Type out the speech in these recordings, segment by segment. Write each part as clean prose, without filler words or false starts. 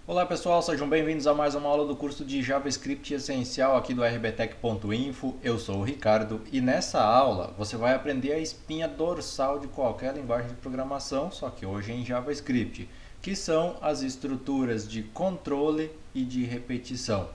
Olá pessoal, sejam bem-vindos a mais uma aula do curso de JavaScript Essencial aqui do rbtech.info. Eu sou o Ricardo e nessa aula você vai aprender a espinha dorsal de qualquer linguagem de programação, só que hoje em JavaScript, que são as estruturas de controle e de repetição.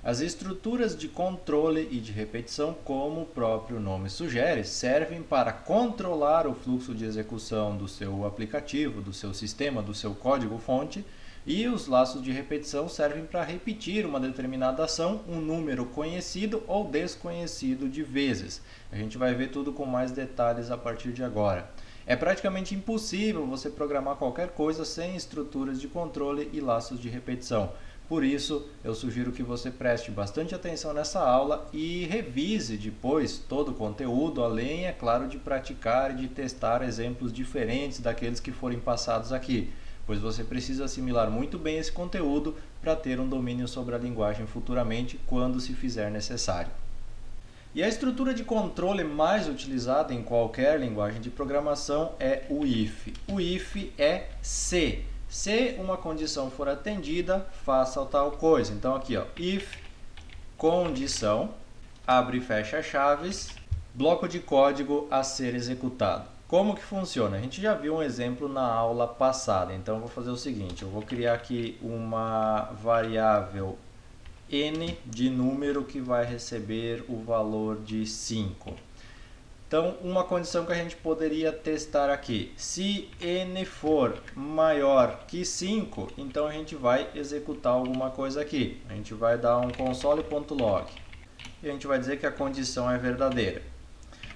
As estruturas de controle e de repetição, como o próprio nome sugere, servem para controlar o fluxo de execução do seu aplicativo, do seu sistema, do seu código-fonte. E os laços de repetição servem para repetir uma determinada ação um número conhecido ou desconhecido de vezes. A gente vai ver tudo com mais detalhes a partir de agora. É praticamente impossível você programar qualquer coisa sem estruturas de controle e laços de repetição. Por isso, eu sugiro que você preste bastante atenção nessa aula e revise depois todo o conteúdo, além, é claro, de praticar e de testar exemplos diferentes daqueles que forem passados aqui, pois você precisa assimilar muito bem esse conteúdo para ter um domínio sobre a linguagem futuramente, quando se fizer necessário. E a estrutura de controle mais utilizada em qualquer linguagem de programação é o if. O if é se. Se uma condição for atendida, faça tal coisa. Então aqui, ó, if condição, abre e fecha chaves, bloco de código a ser executado. Como que funciona? A gente já viu um exemplo na aula passada, então eu vou fazer o seguinte, eu vou criar aqui uma variável n de número que vai receber o valor de 5. Então, uma condição que a gente poderia testar aqui, se n for maior que 5, então a gente vai executar alguma coisa aqui. A gente vai dar um console.log e a gente vai dizer que a condição é verdadeira.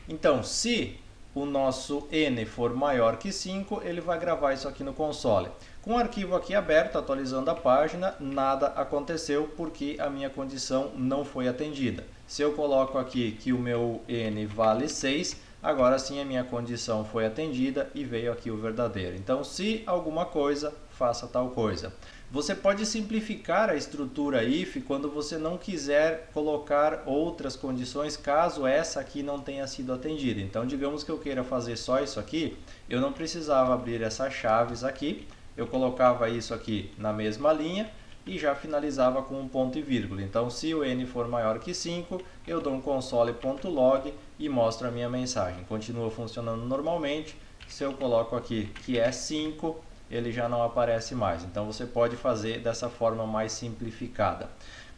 Então, se o nosso n for maior que 5, ele vai gravar isso aqui no console. Com o arquivo aqui aberto, atualizando a página, nada aconteceu porque a minha condição não foi atendida. Se eu coloco aqui que o meu n vale 6, agora sim a minha condição foi atendida e veio aqui o verdadeiro. Então, se alguma coisa, faça tal coisa. Você pode simplificar a estrutura if quando você não quiser colocar outras condições, caso essa aqui não tenha sido atendida. Então, digamos que eu queira fazer só isso aqui, eu não precisava abrir essas chaves aqui, eu colocava isso aqui na mesma linha e já finalizava com um ponto e vírgula. Então, se o n for maior que 5, eu dou um console.log e mostro a minha mensagem. Continua funcionando normalmente. Se eu coloco aqui que é 5, ele já não aparece mais. Então, você pode fazer dessa forma mais simplificada.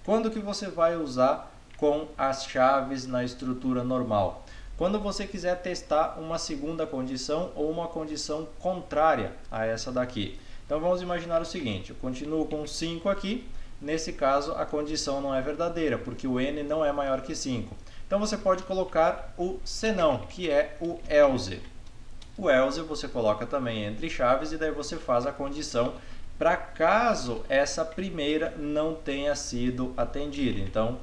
Quando que você vai usar com as chaves na estrutura normal? Quando você quiser testar uma segunda condição ou uma condição contrária a essa daqui. Então, vamos imaginar o seguinte, eu continuo com 5 aqui, nesse caso a condição não é verdadeira, porque o n não é maior que 5. Então, você pode colocar o senão, que é o else. O else você coloca também entre chaves e daí você faz a condição para caso essa primeira não tenha sido atendida. Então,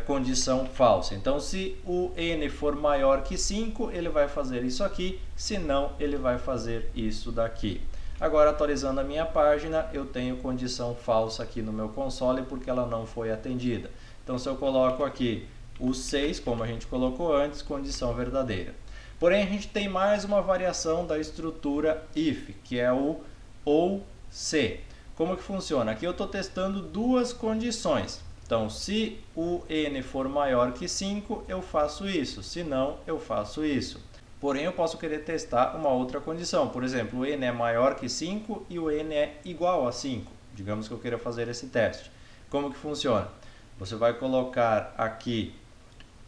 condição falsa. Então, se o n for maior que 5, ele vai fazer isso aqui, se não, ele vai fazer isso daqui. Agora, atualizando a minha página, eu tenho condição falsa aqui no meu console porque ela não foi atendida. Então, se eu coloco aqui o 6, como a gente colocou antes, condição verdadeira. Porém, a gente tem mais uma variação da estrutura if, que é o ou se. Como que funciona? Aqui eu estou testando duas condições. Então, se o n for maior que 5, eu faço isso. Se não, eu faço isso. Porém, eu posso querer testar uma outra condição. Por exemplo, o n é maior que 5 e o n é igual a 5. Digamos que eu queira fazer esse teste. Como que funciona? Você vai colocar aqui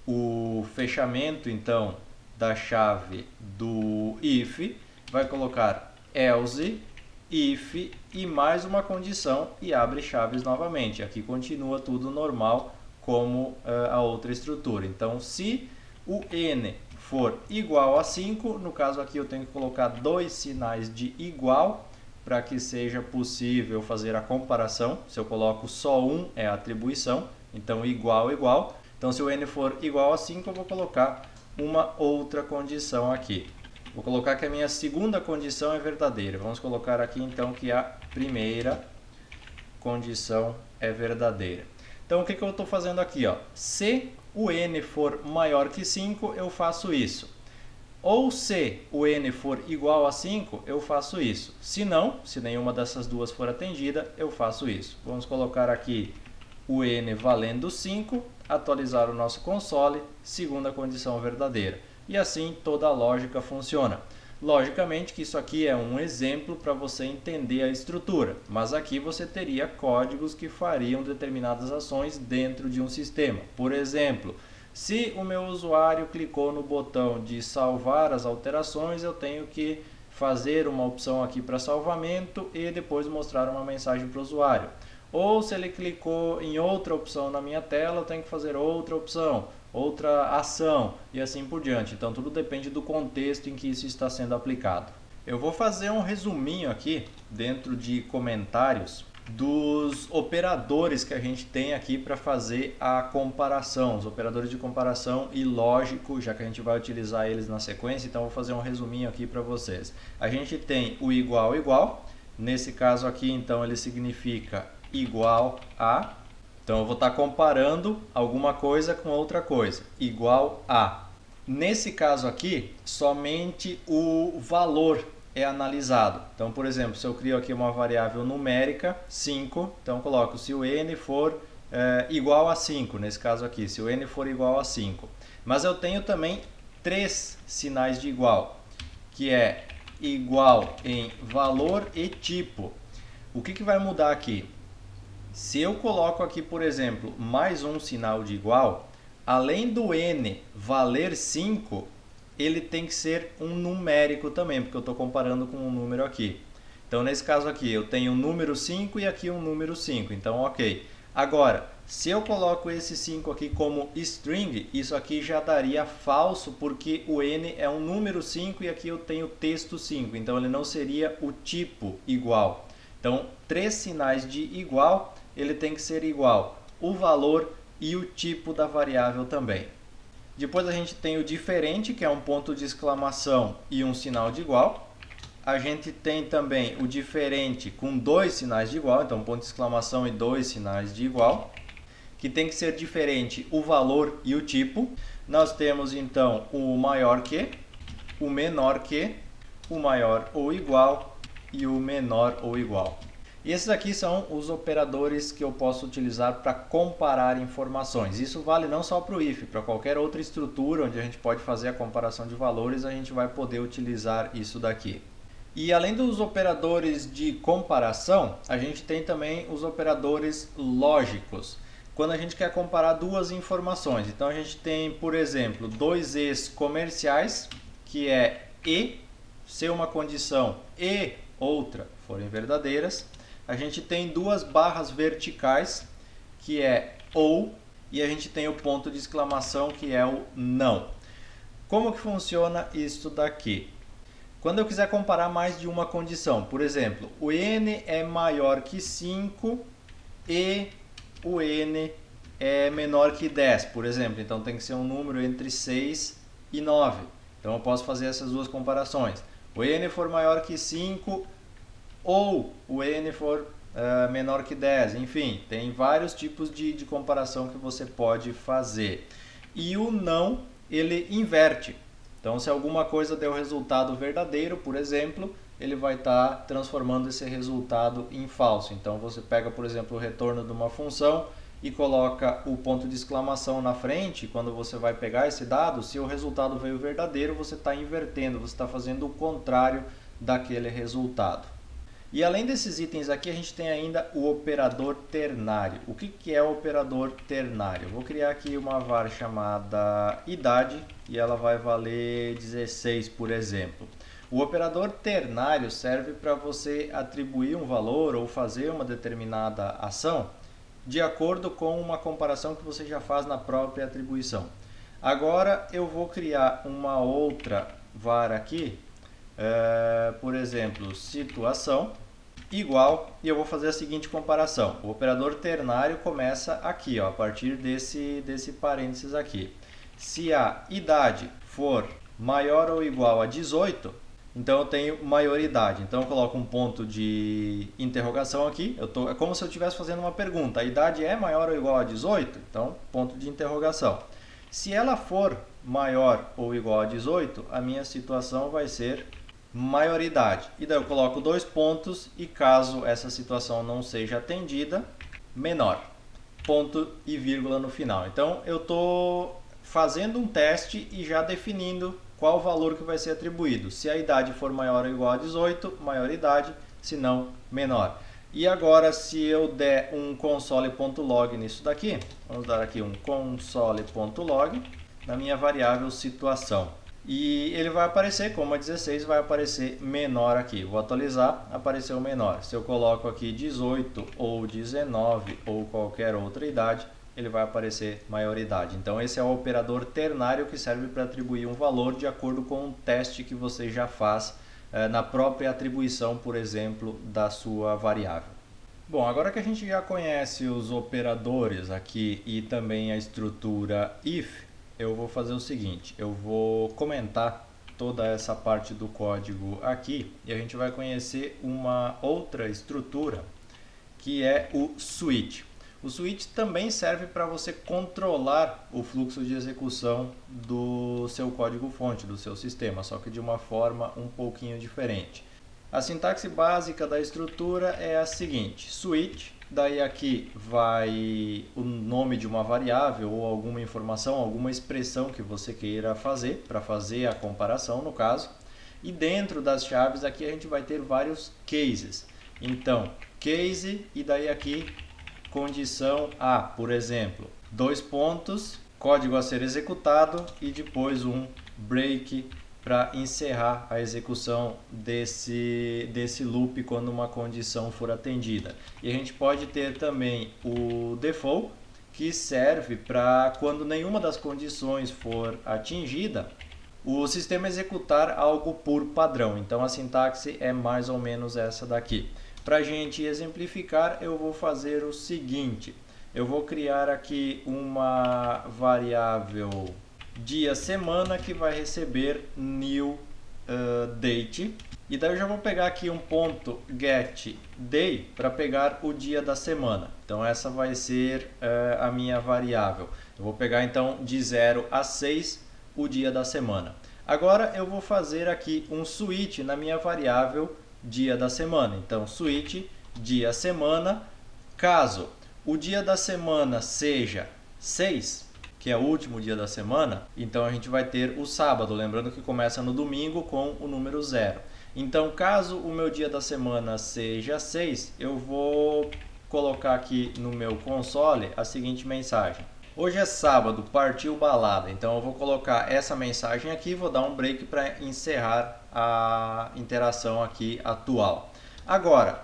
o fechamento, então, da chave do if, vai colocar else, if e mais uma condição e abre chaves novamente. Aqui continua tudo normal como a outra estrutura. Então, se o n for igual a 5, no caso aqui eu tenho que colocar dois sinais de igual para que seja possível fazer a comparação. Se eu coloco só um, é a atribuição, então igual, igual. Então, se o n for igual a 5, eu vou colocar uma outra condição aqui. Vou colocar que a minha segunda condição é verdadeira. Vamos colocar aqui então que a primeira condição é verdadeira. Então, o que eu estou fazendo aqui? Ó? Se o n for maior que 5, eu faço isso. Ou se o n for igual a 5, eu faço isso. Se não, se nenhuma dessas duas for atendida, eu faço isso. Vamos colocar aqui o n valendo 5, atualizar o nosso console, segunda condição verdadeira. E assim toda a lógica funciona. Logicamente que isso aqui é um exemplo para você entender a estrutura, mas aqui você teria códigos que fariam determinadas ações dentro de um sistema. Por exemplo, se o meu usuário clicou no botão de salvar as alterações, eu tenho que fazer uma opção aqui para salvamento e depois mostrar uma mensagem para o usuário. Ou se ele clicou em outra opção na minha tela, eu tenho que fazer outra opção, outra ação e assim por diante. Então tudo depende do contexto em que isso está sendo aplicado. Eu vou fazer um resuminho aqui dentro de comentários dos operadores que a gente tem aqui para fazer a comparação, os operadores de comparação e lógico, já que a gente vai utilizar eles na sequência, então vou fazer um resuminho aqui para vocês. A gente tem o igual igual, nesse caso aqui então ele significa igual a, então eu vou estar comparando alguma coisa com outra coisa, igual a. Nesse caso aqui, somente o valor é analisado. Então, por exemplo, se eu crio aqui uma variável numérica, 5, então eu coloco se o n for igual a 5, nesse caso aqui, se o n for igual a 5. Mas eu tenho também 3 sinais de igual, que é igual em valor e tipo. O que vai mudar aqui? Se eu coloco aqui, por exemplo, mais um sinal de igual, além do n valer 5, ele tem que ser um numérico também, porque eu estou comparando com um número aqui. Então, nesse caso aqui, eu tenho um número 5 e aqui um número 5. Então, ok. Agora, se eu coloco esse 5 aqui como string, isso aqui já daria falso, porque o n é um número 5 e aqui eu tenho texto 5. Então, ele não seria o tipo igual. Então, 3 sinais de igual, ele tem que ser igual o valor e o tipo da variável também. Depois a gente tem o diferente, que é um ponto de exclamação e um sinal de igual. A gente tem também o diferente com 2 sinais de igual, então ponto de exclamação e 2 sinais de igual, que tem que ser diferente o valor e o tipo. Nós temos então o maior que, o menor que, o maior ou igual e o menor ou igual. E esses aqui são os operadores que eu posso utilizar para comparar informações. Isso vale não só para o if, para qualquer outra estrutura onde a gente pode fazer a comparação de valores, a gente vai poder utilizar isso daqui. E além dos operadores de comparação, a gente tem também os operadores lógicos. Quando a gente quer comparar duas informações, então a gente tem, por exemplo, dois e's comerciais, que é e, se uma condição e outra forem verdadeiras. A gente tem duas barras verticais, que é ou, e a gente tem o ponto de exclamação, que é o não. Como que funciona isso daqui? Quando eu quiser comparar mais de uma condição, por exemplo, o n é maior que 5 e o n é menor que 10, por exemplo. Então tem que ser um número entre 6 e 9. Então eu posso fazer essas duas comparações. O n for maior que 5 ou o n for menor que 10, enfim, tem vários tipos de comparação que você pode fazer. E o não, ele inverte. Então, se alguma coisa deu resultado verdadeiro, por exemplo, ele vai estar transformando esse resultado em falso. Então, você pega, por exemplo, o retorno de uma função e coloca o ponto de exclamação na frente. Quando você vai pegar esse dado, se o resultado veio verdadeiro, você está invertendo, você está fazendo o contrário daquele resultado. E além desses itens aqui, a gente tem ainda o operador ternário. O que é o operador ternário? Eu vou criar aqui uma var chamada idade e ela vai valer 16, por exemplo. O operador ternário serve para você atribuir um valor ou fazer uma determinada ação de acordo com uma comparação que você já faz na própria atribuição. Agora eu vou criar uma outra var aqui, por exemplo, situação, igual, e eu vou fazer a seguinte comparação. O operador ternário começa aqui, ó, a partir desse parênteses aqui. Se a idade for maior ou igual a 18, então eu tenho maioridade. Então eu coloco um ponto de interrogação aqui. É como se eu estivesse fazendo uma pergunta. A idade é maior ou igual a 18? Então, ponto de interrogação. Se ela for maior ou igual a 18, a minha situação vai ser maioridade. E daí eu coloco 2 pontos e caso essa situação não seja atendida, menor. Ponto e vírgula no final. Então eu estou fazendo um teste e já definindo qual o valor que vai ser atribuído. Se a idade for maior ou igual a 18, maioridade, se não, menor. E agora se eu der um console.log nisso daqui, vamos dar aqui um console.log na minha variável situação. E ele vai aparecer, como a 16, vai aparecer menor aqui. Vou atualizar, apareceu menor. Se eu coloco aqui 18 ou 19 ou qualquer outra idade, ele vai aparecer maioridade. Então esse é o operador ternário que serve para atribuir um valor de acordo com o teste que você já faz na própria atribuição, por exemplo, da sua variável. Bom, agora que a gente já conhece os operadores aqui e também a estrutura if, eu vou fazer o seguinte, eu vou comentar toda essa parte do código aqui e a gente vai conhecer uma outra estrutura que é o switch. O switch também serve para você controlar o fluxo de execução do seu código-fonte, do seu sistema, só que de uma forma um pouquinho diferente. A sintaxe básica da estrutura é a seguinte, switch, daí aqui vai o nome de uma variável ou alguma informação, alguma expressão que você queira fazer, para fazer a comparação no caso, e dentro das chaves aqui a gente vai ter vários cases. Então, case e daí aqui condição A, por exemplo, 2 pontos, código a ser executado e depois um break para encerrar a execução desse loop quando uma condição for atendida. E a gente pode ter também o default, que serve para quando nenhuma das condições for atingida, o sistema executar algo por padrão. Então a sintaxe é mais ou menos essa daqui. Para a gente exemplificar, eu vou fazer o seguinte, eu vou criar aqui uma variável dia semana que vai receber new date, e daí eu já vou pegar aqui um ponto get day para pegar o dia da semana. Então essa vai ser a minha variável. Eu vou pegar então de 0 a 6 o dia da semana. Agora eu vou fazer aqui um switch na minha variável dia da semana. Então switch dia semana, caso o dia da semana seja 6, que é o último dia da semana, então a gente vai ter o sábado, lembrando que começa no domingo com o número 0. Então caso o meu dia da semana seja 6, eu vou colocar aqui no meu console a seguinte mensagem. Hoje é sábado, partiu balada. Então eu vou colocar essa mensagem aqui, vou dar um break para encerrar a interação aqui atual. Agora,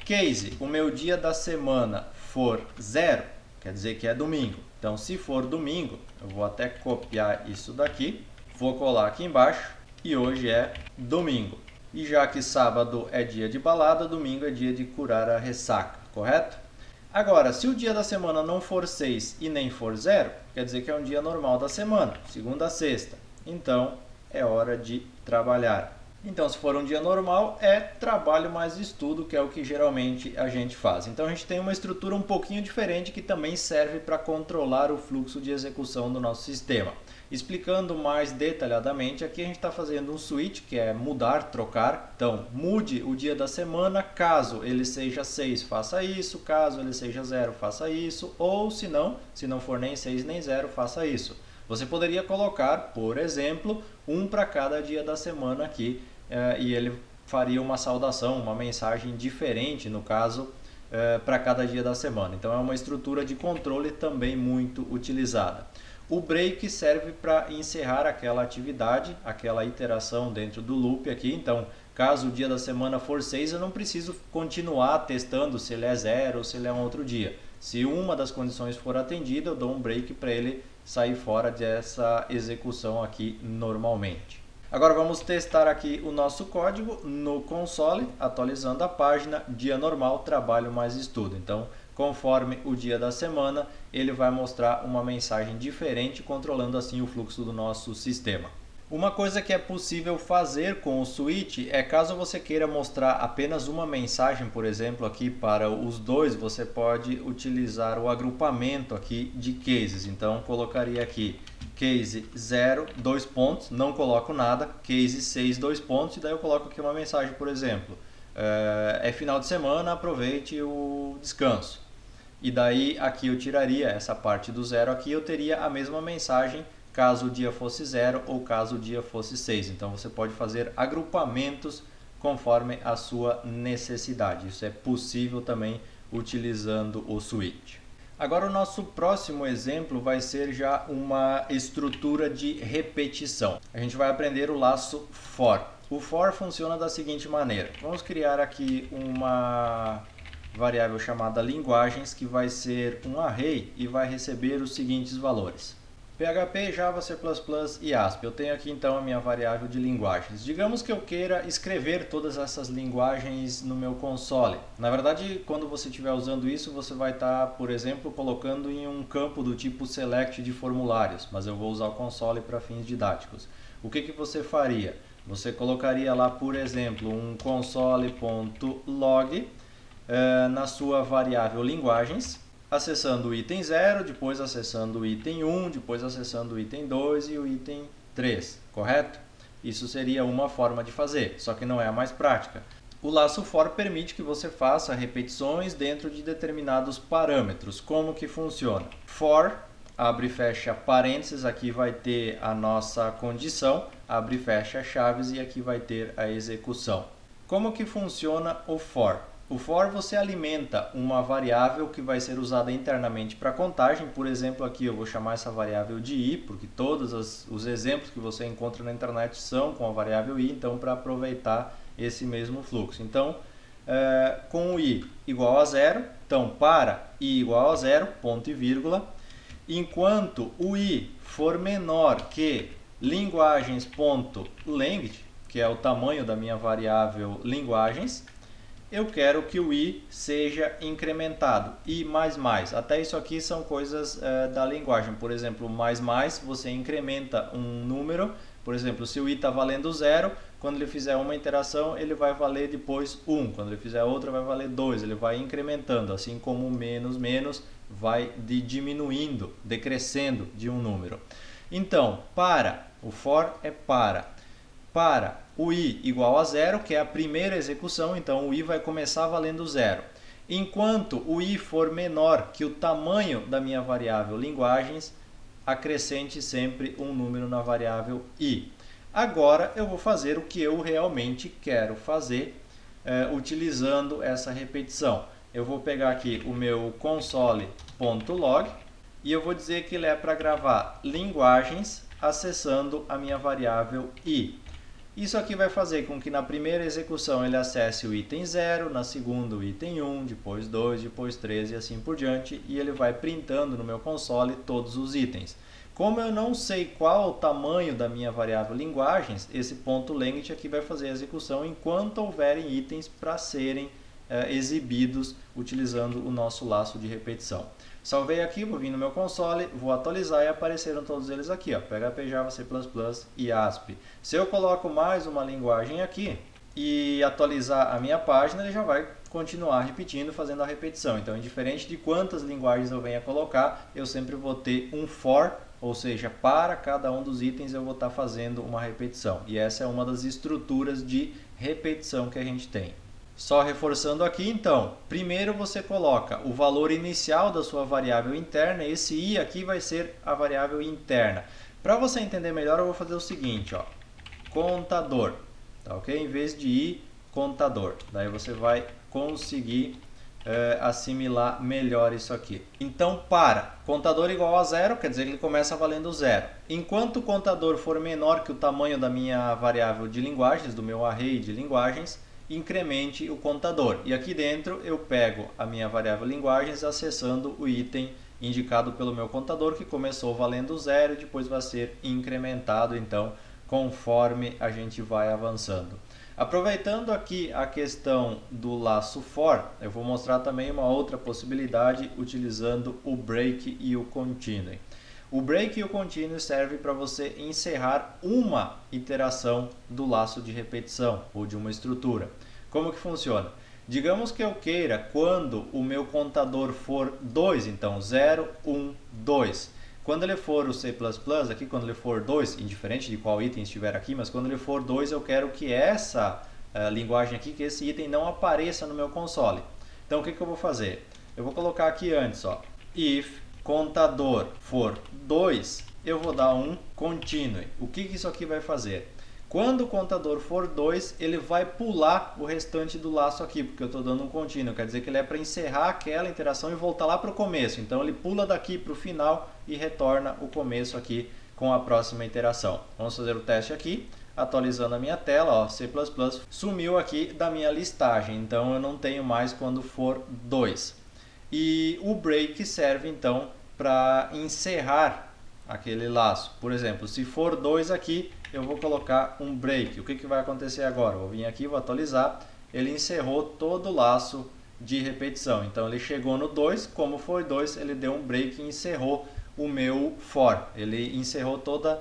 case, o meu dia da semana for 0, quer dizer que é domingo. Então se for domingo, eu vou até copiar isso daqui, vou colar aqui embaixo e hoje é domingo. E já que sábado é dia de balada, domingo é dia de curar a ressaca, correto? Agora, se o dia da semana não for 6 e nem for 0, quer dizer que é um dia normal da semana, segunda a sexta. Então, é hora de trabalhar. Então, se for um dia normal, é trabalho mais estudo, que é o que geralmente a gente faz. Então, a gente tem uma estrutura um pouquinho diferente que também serve para controlar o fluxo de execução do nosso sistema. Explicando mais detalhadamente, aqui a gente está fazendo um switch, que é mudar, trocar. Então, mude o dia da semana, caso ele seja 6, faça isso, caso ele seja 0, faça isso, ou se não for nem 6 nem 0, faça isso. Você poderia colocar, por exemplo, um para cada dia da semana aqui, e ele faria uma saudação, uma mensagem diferente, no caso, para cada dia da semana. Então, é uma estrutura de controle também muito utilizada. O break serve para encerrar aquela atividade, aquela iteração dentro do loop aqui. Então, caso o dia da semana for 6, eu não preciso continuar testando se ele é 0 ou se ele é um outro dia. Se uma das condições for atendida, eu dou um break para ele sair fora dessa execução aqui normalmente. Agora vamos testar aqui o nosso código no console, atualizando a página, dia normal, trabalho mais estudo. Então, conforme o dia da semana, ele vai mostrar uma mensagem diferente, controlando assim o fluxo do nosso sistema. Uma coisa que é possível fazer com o switch é, caso você queira mostrar apenas uma mensagem, por exemplo, aqui para os dois, você pode utilizar o agrupamento aqui de cases. Então, colocaria aqui case 0, 2 pontos, não coloco nada, case 6, 2 pontos, e daí eu coloco aqui uma mensagem, por exemplo, é final de semana, aproveite o descanso. E daí aqui eu tiraria essa parte do 0 aqui, eu teria a mesma mensagem caso o dia fosse 0 ou caso o dia fosse 6. Então você pode fazer agrupamentos conforme a sua necessidade. Isso é possível também utilizando o switch. Agora o nosso próximo exemplo vai ser já uma estrutura de repetição. A gente vai aprender o laço for. O for funciona da seguinte maneira. Vamos criar aqui uma variável chamada linguagens, que vai ser um array e vai receber os seguintes valores: PHP, Java, C++ e ASP. Eu tenho aqui então a minha variável de linguagens. Digamos que eu queira escrever todas essas linguagens no meu console. Na verdade, quando você estiver usando isso, você vai estar, por exemplo, colocando em um campo do tipo select de formulários, mas eu vou usar o console para fins didáticos. O que você faria? Você colocaria lá, por exemplo, um console.log na sua variável linguagens, acessando o item 0, depois acessando o item 1, depois acessando o item 2 e o item 3, correto? Isso seria uma forma de fazer, só que não é a mais prática. O laço for permite que você faça repetições dentro de determinados parâmetros. Como que funciona? For, abre e fecha parênteses, aqui vai ter a nossa condição, abre e fecha chaves e aqui vai ter a execução. Como que funciona o for? O for você alimenta uma variável que vai ser usada internamente para contagem. Por exemplo, aqui eu vou chamar essa variável de i, porque todos os exemplos que você encontra na internet são com a variável i, então para aproveitar esse mesmo fluxo. Então, com o i igual a 0, então para i igual a 0, ponto e vírgula, enquanto o i for menor que linguagens.length, que é o tamanho da minha variável linguagens, eu quero que o i seja incrementado, i++. Até isso aqui são coisas da linguagem. Por exemplo, mais você incrementa um número. Por exemplo, se o i está valendo 0, quando ele fizer uma iteração, ele vai valer depois 1. Quando ele fizer outra, vai valer 2. Ele vai incrementando, assim como o menos vai diminuindo, decrescendo de um número. Então, o for é para o i igual a 0, que é a primeira execução, então o i vai começar valendo 0. Enquanto o i for menor que o tamanho da minha variável linguagens, acrescente sempre um número na variável i. Agora eu vou fazer o que eu realmente quero fazer utilizando essa repetição. Eu vou pegar aqui o meu console.log e eu vou dizer que ele é para gravar linguagens acessando a minha variável i. Isso aqui vai fazer com que na primeira execução ele acesse o item 0, na segunda o item 1, depois 2, depois 3 e assim por diante, e ele vai printando no meu console todos os itens. Como eu não sei qual o tamanho da minha variável linguagens, esse ponto length aqui vai fazer a execução enquanto houverem itens para serem exibidos utilizando o nosso laço de repetição. Salvei aqui, vou vir no meu console, vou atualizar e apareceram todos eles aqui, ó, PHP, Java, C++ e ASP. Se eu coloco mais uma linguagem aqui e atualizar a minha página, ele já vai continuar repetindo, fazendo a repetição. Então, indiferente de quantas linguagens eu venha colocar, eu sempre vou ter um for, ou seja, para cada um dos itens eu vou estar fazendo uma repetição. E essa é uma das estruturas de repetição que a gente tem. Só reforçando aqui, então, primeiro você coloca o valor inicial da sua variável interna, esse i aqui vai ser a variável interna. Para você entender melhor, eu vou fazer o seguinte, ó, contador, tá ok? Em vez de i, contador. Daí você vai conseguir assimilar melhor isso aqui. Então, contador igual a 0, quer dizer que ele começa valendo 0. Enquanto o contador for menor que o tamanho da minha variável de linguagens, do meu array de linguagens, incremente o contador. E aqui dentro eu pego a minha variável linguagens acessando o item indicado pelo meu contador, que começou valendo 0 e depois vai ser incrementado, então, conforme a gente vai avançando. Aproveitando aqui a questão do laço for, eu vou mostrar também uma outra possibilidade utilizando o break e o continue. O break e o continue serve para você encerrar uma iteração do laço de repetição ou de uma estrutura. Como que funciona? Digamos que eu queira, quando o meu contador for 2, então 0, 1, 2. Quando ele for o C++, aqui quando ele for 2, indiferente de qual item estiver aqui, mas quando ele for 2 eu quero que essa linguagem aqui, que esse item não apareça no meu console. Então o que eu vou fazer? Eu vou colocar aqui antes, ó, if contador for 2, eu vou dar um continue. O que isso aqui vai fazer? Quando o contador for 2, ele vai pular o restante do laço aqui, porque eu estou dando um contínuo. Quer dizer que ele é para encerrar aquela interação e voltar lá para o começo. Então ele pula daqui para o final e retorna o começo aqui com a próxima interação. Vamos fazer o teste aqui, atualizando a minha tela. Ó, C++ sumiu aqui da minha listagem, então eu não tenho mais quando for 2. E o break serve então para encerrar aquele laço. Por exemplo, se for 2 aqui, eu vou colocar um break. O que vai acontecer agora? Vou vir aqui, vou atualizar. Ele encerrou todo o laço de repetição. Então ele chegou no 2, como foi 2, ele deu um break e encerrou o meu for. Ele encerrou toda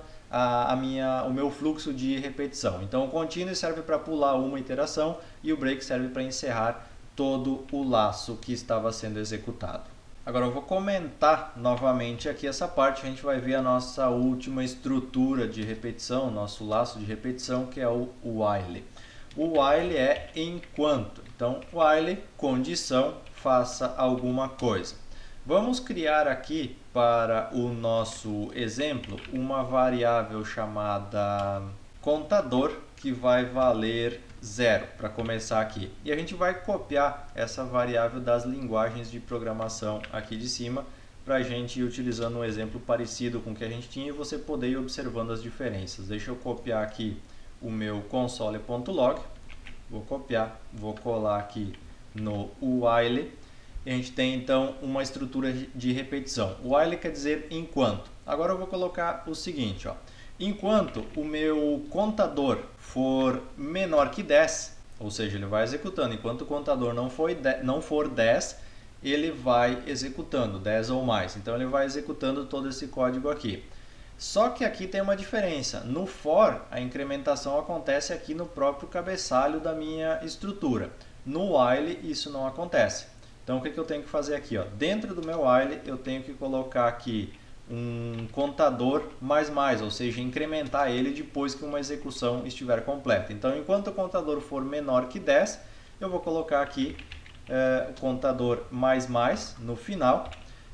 o meu fluxo de repetição. Então o continue serve para pular uma iteração e o break serve para encerrar todo o laço que estava sendo executado. Agora eu vou comentar novamente aqui essa parte, a gente vai ver a nossa última estrutura de repetição, nosso laço de repetição, que é o while. O while é enquanto. Então, while, condição, faça alguma coisa. Vamos criar aqui para o nosso exemplo uma variável chamada contador, que vai valer 0 para começar aqui. E a gente vai copiar essa variável das linguagens de programação aqui de cima para a gente ir utilizando um exemplo parecido com o que a gente tinha e você poder ir observando as diferenças. Deixa eu copiar aqui o meu console.log, vou copiar, vou colar aqui no while e a gente tem então uma estrutura de repetição. While quer dizer enquanto. Agora eu vou colocar o seguinte, ó. Enquanto o meu contador for menor que 10, ou seja, ele vai executando. Enquanto o contador não for 10, ele vai executando 10 ou mais. Então ele vai executando todo esse código aqui. Só que aqui tem uma diferença. No for, a incrementação acontece aqui no próprio cabeçalho da minha estrutura. No while, isso não acontece. Então o que eu tenho que fazer aqui? Ó? Dentro do meu while, eu tenho que colocar aqui um contador mais, ou seja, incrementar ele depois que uma execução estiver completa. Então, enquanto o contador for menor que 10, eu vou colocar aqui o contador mais no final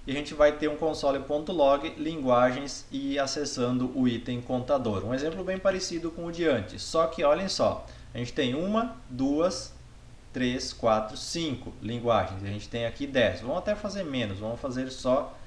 e a gente vai ter um console.log, linguagens e acessando o item contador. Um exemplo bem parecido com o de antes, só que olhem só, a gente tem 1, 2, 3, 4, 5 linguagens, a gente tem aqui 10. Vamos até fazer menos, vamos fazer só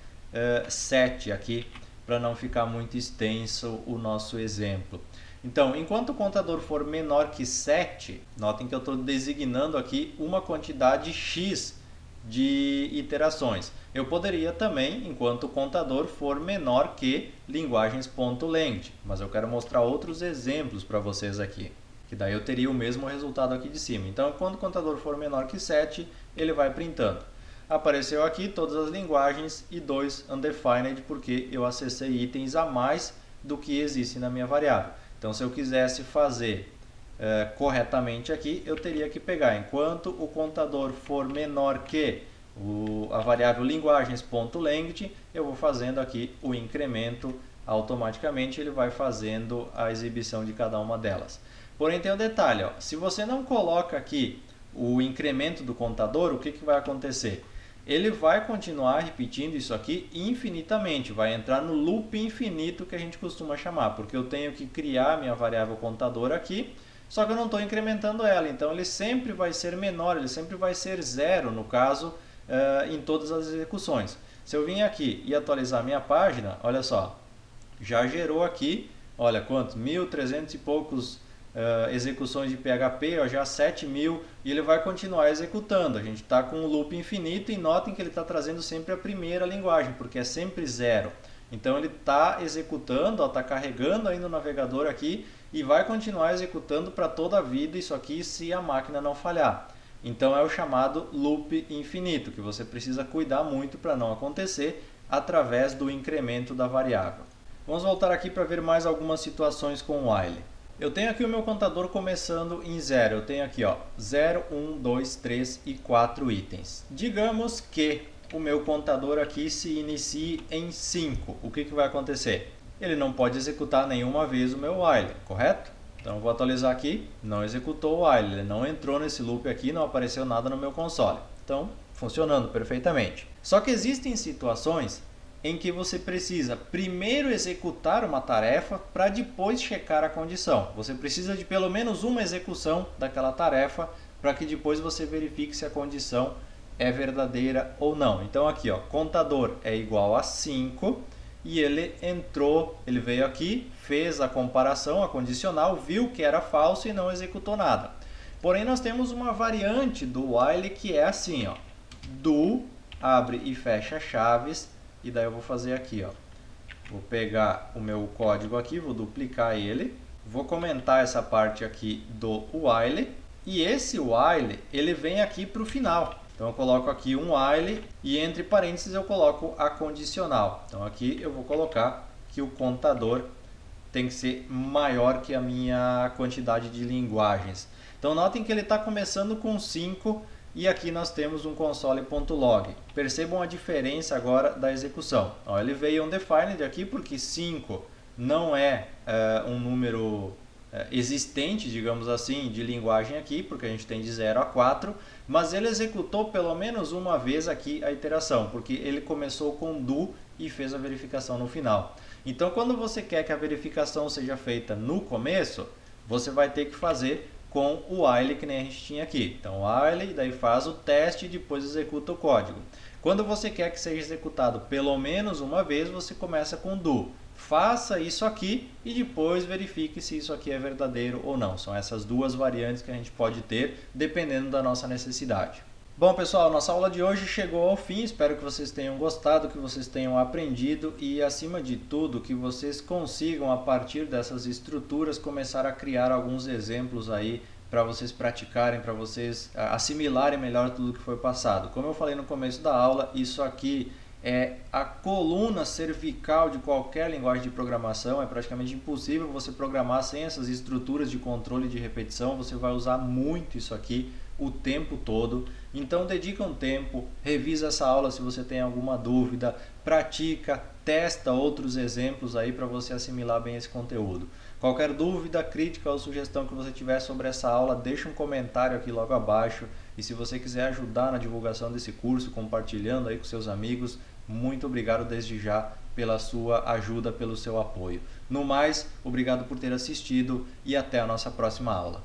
7 aqui, para não ficar muito extenso o nosso exemplo. Então, enquanto o contador for menor que 7, notem que eu estou designando aqui uma quantidade X de iterações. Eu poderia também, enquanto o contador for menor que linguagens.length, mas eu quero mostrar outros exemplos para vocês aqui, que daí eu teria o mesmo resultado aqui de cima. Então, quando o contador for menor que 7, ele vai printando. Apareceu aqui todas as linguagens e 2 undefined, porque eu acessei itens a mais do que existe na minha variável. Então, se eu quisesse fazer corretamente aqui, eu teria que pegar, enquanto o contador for menor que a variável linguagens.length, eu vou fazendo aqui o incremento automaticamente, ele vai fazendo a exibição de cada uma delas. Porém, tem um detalhe, ó, se você não coloca aqui o incremento do contador, o que vai acontecer? Ele vai continuar repetindo isso aqui infinitamente, vai entrar no loop infinito que a gente costuma chamar, porque eu tenho que criar minha variável contador aqui, só que eu não estou incrementando ela, então ele sempre vai ser menor, ele sempre vai ser 0 no caso, em todas as execuções. Se eu vim aqui e atualizar minha página, olha só, já gerou aqui, olha quantos, 1.300 e poucos execuções de PHP, ó, já 7.000, e ele vai continuar executando. A gente está com um loop infinito e notem que ele está trazendo sempre a primeira linguagem, porque é sempre 0. Então ele está executando, está carregando aí no navegador aqui e vai continuar executando para toda a vida isso aqui se a máquina não falhar. Então é o chamado loop infinito, que você precisa cuidar muito para não acontecer através do incremento da variável. Vamos voltar aqui para ver mais algumas situações com while. Eu tenho aqui o meu contador começando em 0. Eu tenho aqui, ó, 0, 1, 2, 3 e 4 itens. Digamos que o meu contador aqui se inicie em 5. O que vai acontecer? Ele não pode executar nenhuma vez o meu while, correto? Então eu vou atualizar aqui, não executou o while, ele não entrou nesse loop aqui, não apareceu nada no meu console. Então, funcionando perfeitamente. Só que existem situações em que você precisa primeiro executar uma tarefa para depois checar a condição. Você precisa de pelo menos uma execução daquela tarefa para que depois você verifique se a condição é verdadeira ou não. Então aqui, ó, contador é igual a 5 e ele entrou, ele veio aqui, fez a comparação, a condicional, viu que era falso e não executou nada. Porém, nós temos uma variante do while que é assim, ó, do, abre e fecha chaves, e daí eu vou fazer aqui, ó, vou pegar o meu código aqui, vou duplicar ele, vou comentar essa parte aqui do while, e esse while, ele vem aqui para o final. Então eu coloco aqui um while e entre parênteses eu coloco a condicional. Então aqui eu vou colocar que o contador tem que ser maior que a minha quantidade de linguagens. Então notem que ele está começando com 5 e aqui nós temos um console.log. Percebam a diferença agora da execução. Ó, ele veio undefined aqui porque 5 não é um número existente, digamos assim, de linguagem aqui, porque a gente tem de 0 a 4, mas ele executou pelo menos uma vez aqui a iteração, porque ele começou com do e fez a verificação no final. Então, quando você quer que a verificação seja feita no começo, você vai ter que fazer com o while que nem a gente tinha aqui. Então, while, daí faz o teste e depois executa o código. Quando você quer que seja executado pelo menos uma vez, você começa com do. Faça isso aqui e depois verifique se isso aqui é verdadeiro ou não. São essas duas variantes que a gente pode ter dependendo da nossa necessidade. Bom pessoal, nossa aula de hoje chegou ao fim, espero que vocês tenham gostado, que vocês tenham aprendido e acima de tudo que vocês consigam a partir dessas estruturas começar a criar alguns exemplos aí para vocês praticarem, para vocês assimilarem melhor tudo que foi passado. Como eu falei no começo da aula, isso aqui é a coluna cervical de qualquer linguagem de programação, é praticamente impossível você programar sem essas estruturas de controle de repetição, você vai usar muito isso aqui o tempo todo. Então dedica um tempo, revisa essa aula se você tem alguma dúvida, pratica, testa outros exemplos aí para você assimilar bem esse conteúdo. Qualquer dúvida, crítica ou sugestão que você tiver sobre essa aula, deixa um comentário aqui logo abaixo. E se você quiser ajudar na divulgação desse curso, compartilhando aí com seus amigos, muito obrigado desde já pela sua ajuda, pelo seu apoio. No mais, obrigado por ter assistido e até a nossa próxima aula.